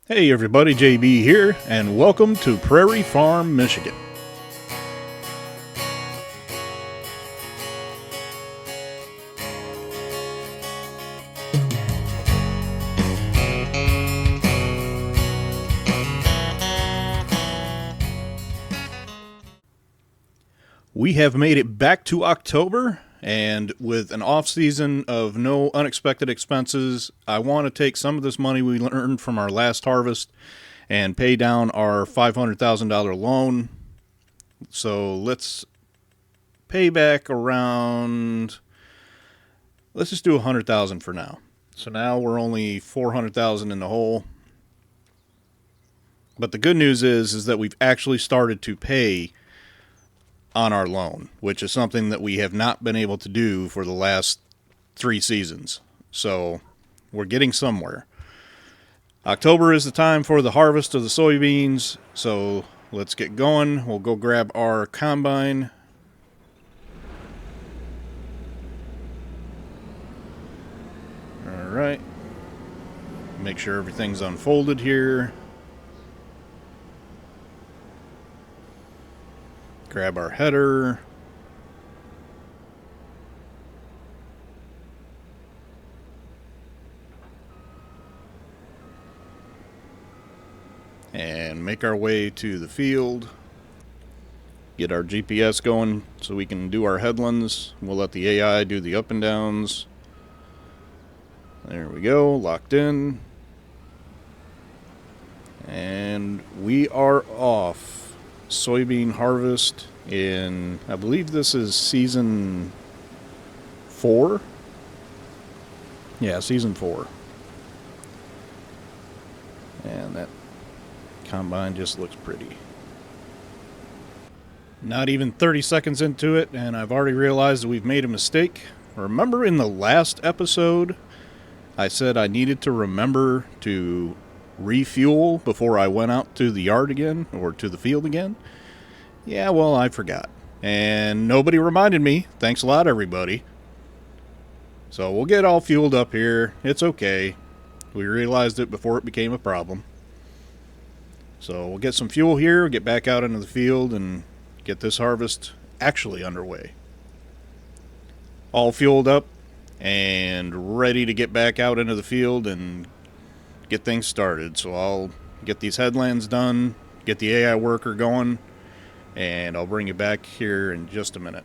Hey everybody, JB here, and welcome to Prairie Farm, Michigan. We have made it back to October, and with an off season of no unexpected expenses, I want to take some of this money we earned from our last harvest and pay down our $500,000 loan. So let's pay back around, let's just do $100,000 for now. So now we're only $400,000 in the hole. But the good news is that we've actually started to pay on our loan, which is something that we have not been able to do for the last 3 seasons. So we're getting somewhere. October is the time for the harvest of the soybeans, so let's get going. We'll go grab our combine. All right. Make sure everything's unfolded here. Grab our header. And make our way to the field. Get our GPS going so we can do our headlands. We'll let the AI do the up and downs. There we go, locked in. And we are off. Soybean harvest in, I believe this is season 4. Yeah, season 4. And that combine just looks pretty. Not even 30 seconds into it, and I've already realized that we've made a mistake. Remember in the last episode, I said I needed to remember to refuel before I went out to the yard again, or to the field again? Yeah, well, I forgot. And nobody reminded me. Thanks a lot, everybody. So we'll get all fueled up here. It's okay. We realized it before it became a problem. So we'll get some fuel here, get back out into the field, and get this harvest actually underway. All fueled up and ready to get back out into the field and get things started. So I'll get these headlands done, get the AI worker going, and I'll bring you back here in just a minute.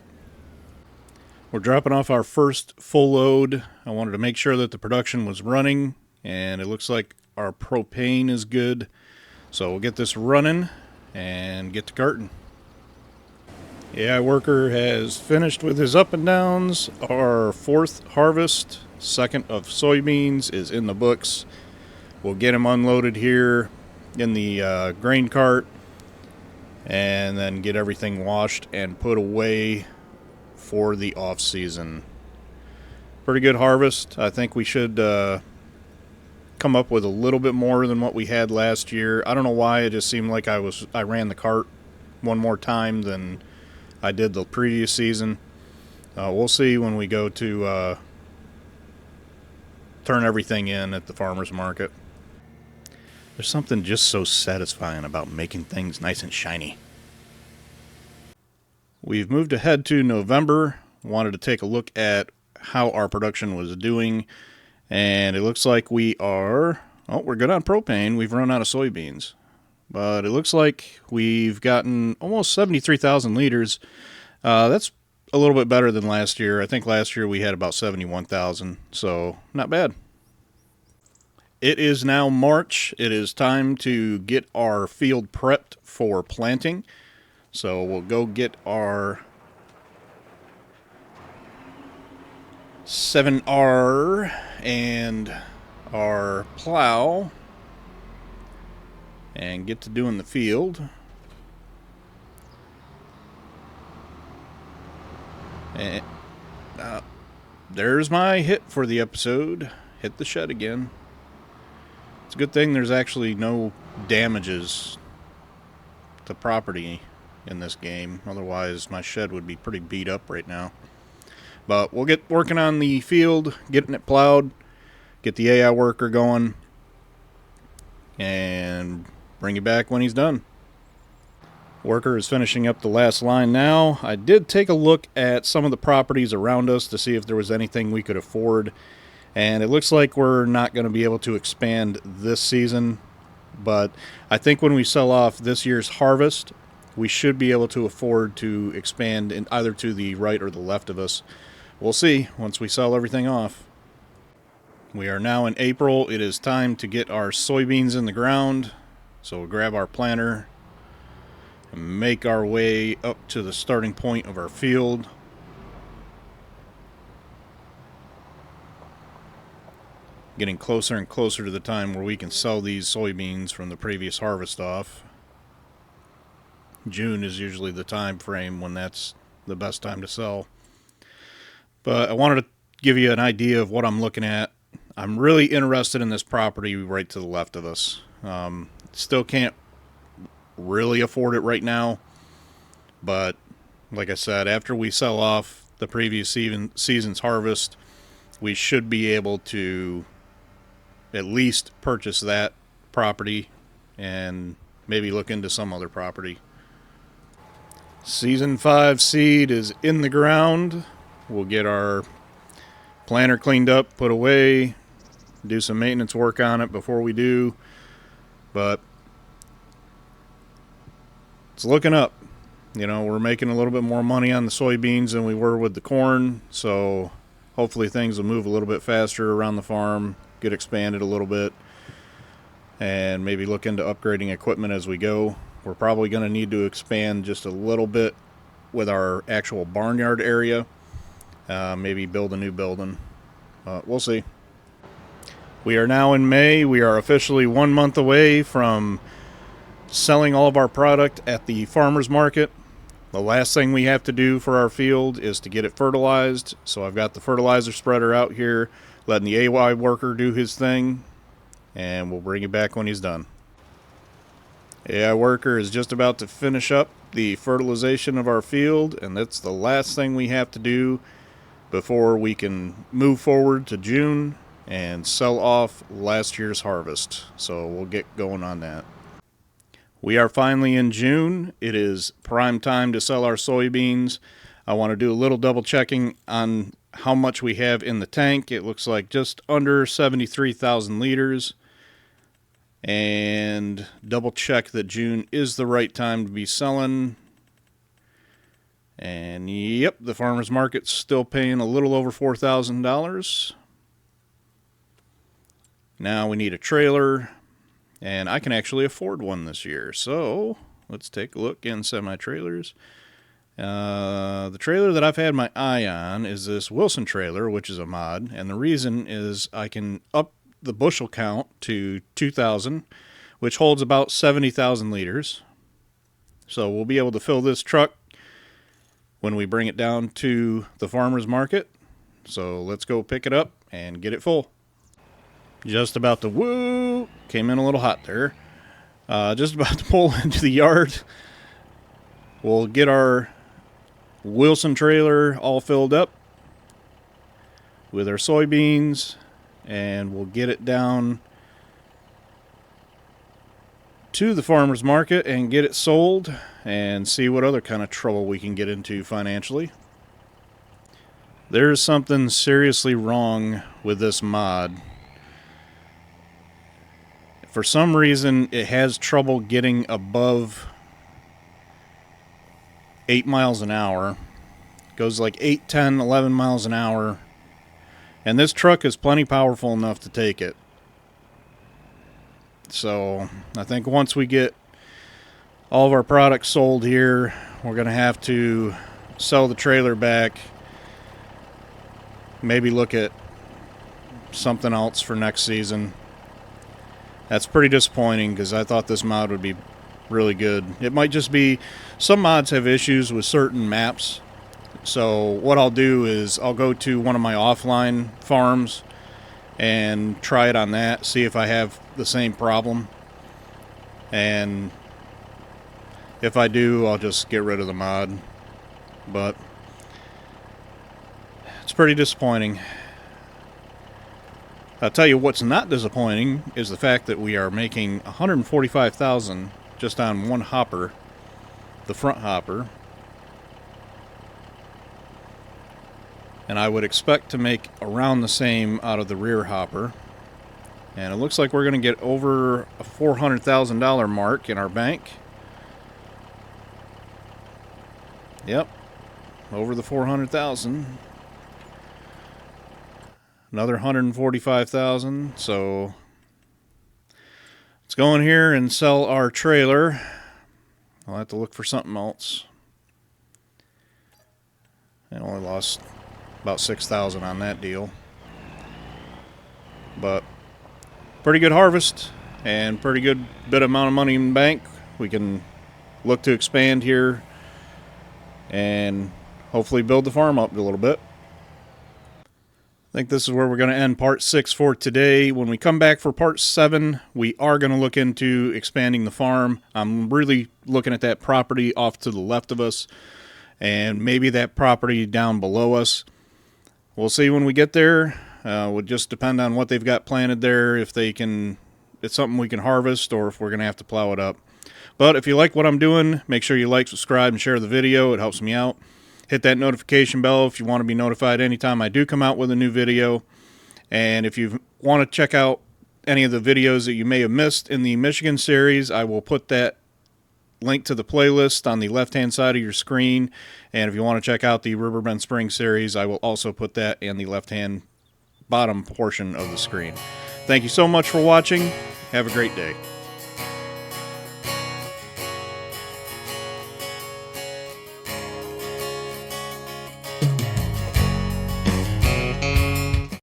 We're dropping off our first full load. I wanted to make sure that the production was running, and it looks like our propane is good. So we'll get this running and get to carting. The AI worker has finished with his up and downs. Our 4th harvest, 2nd of soybeans, is in the books. We'll get him unloaded here in the grain cart and then get everything washed and put away for the off season. Pretty good harvest. I think we should come up with a little bit more than what we had last year. I don't know why, it just seemed like I ran the cart one more time than I did the previous season. We'll see when we go to turn everything in at the farmer's market. There's something just so satisfying about making things nice and shiny. We've moved ahead to November. Wanted to take a look at how our production was doing. And it looks like we're good on propane. We've run out of soybeans. But it looks like we've gotten almost 73,000 liters. That's a little bit better than last year. I think last year we had about 71,000. So not bad. It is now March. It is time to get our field prepped for planting. So we'll go get our 7R and our plow and get to doing the field. And there's my hit for the episode. Hit the shed again. It's a good thing there's actually no damages to property in this game. Otherwise, my shed would be pretty beat up right now. But we'll get working on the field, getting it plowed, get the AI worker going, and bring you back when he's done. Worker is finishing up the last line now. I did take a look at some of the properties around us to see if there was anything we could afford, and it looks like we're not going to be able to expand this season, but I think when we sell off this year's harvest, we should be able to afford to expand in either to the right or the left of us. We'll see once we sell everything off. We are now in April. It is time to get our soybeans in the ground, so we'll grab our planter and make our way up to the starting point of our field. Getting closer and closer to the time where we can sell these soybeans from the previous harvest off. June is usually the time frame when that's the best time to sell. But I wanted to give you an idea of what I'm looking at. I'm really interested in this property right to the left of us. Still can't really afford it right now, but like I said, after we sell off the previous season's harvest, we should be able to at least purchase that property and maybe look into some other property. Season 5 seed is in the ground. We'll get our planter cleaned up, put away, do some maintenance work on it before we do, but it's looking up. You know, we're making a little bit more money on the soybeans than we were with the corn, so hopefully things will move a little bit faster around the farm, get expanded a little bit, and maybe look into upgrading equipment as we go. We're probably going to need to expand just a little bit with our actual barnyard area, maybe build a new building. We'll see. We are now in May. We are officially 1 month away from selling all of our product at the farmer's market. The last thing we have to do for our field is to get it fertilized. So I've got the fertilizer spreader out here, letting the AY worker do his thing, and we'll bring it back when he's done. AI worker is just about to finish up the fertilization of our field, and that's the last thing we have to do before we can move forward to June and sell off last year's harvest. So we'll get going on that. We are finally in June. It is prime time to sell our soybeans. I want to do a little double checking on how much we have in the tank. It looks like just under 73,000 liters. And double check that June is the right time to be selling. And yep, the farmer's market's still paying a little over $4,000. Now we need a trailer. And I can actually afford one this year. So let's take a look in semi-trailers. The trailer that I've had my eye on is this Wilson trailer, which is a mod. And the reason is I can up the bushel count to 2,000, which holds about 70,000 liters. So we'll be able to fill this truck when we bring it down to the farmer's market. So let's go pick it up and get it full. Just about to, woo, came in a little hot there. Just about to pull into the yard. We'll get our Wilson trailer all filled up with our soybeans, and we'll get it down to the farmer's market and get it sold and see what other kind of trouble we can get into financially. There's something seriously wrong with this mod. For some reason, it has trouble getting above 8 miles an hour. It goes like 8, 10, 11 miles an hour. And this truck is plenty powerful enough to take it. So I think once we get all of our products sold here, we're going to have to sell the trailer back. Maybe look at something else for next season. That's pretty disappointing because I thought this mod would be really good. It might just be some mods have issues with certain maps. So what I'll do is I'll go to one of my offline farms and try it on that, see if I have the same problem. And if I do, I'll just get rid of the mod. But it's pretty disappointing. I'll tell you what's not disappointing is the fact that we are making $145,000 just on one hopper, the front hopper. And I would expect to make around the same out of the rear hopper. And it looks like we're going to get over a $400,000 mark in our bank. Yep, over the 400,000. Another 145,000. So let's go in here and sell our trailer. I'll have to look for something else. I only lost about 6,000 on that deal. But pretty good harvest and pretty good bit amount of money in the bank. We can look to expand here and hopefully build the farm up a little bit. I think this is where we're going to end part 6 for today. When we come back for part 7, we are going to look into expanding the farm. I'm really looking at that property off to the left of us and maybe that property down below us. We'll see when we get there. Would just depend on what they've got planted there, if they can, it's something we can harvest, or if we're going to have to plow it up. But if you like what I'm doing, make sure you like, subscribe, and share the video. It helps me out. Hit that notification bell if you want to be notified anytime I do come out with a new video. And if you want to check out any of the videos that you may have missed in the Michigan series, I will put that link to the playlist on the left-hand side of your screen. And if you want to check out the Riverbend Springs series, I will also put that in the left-hand bottom portion of the screen. Thank you so much for watching. Have a great day.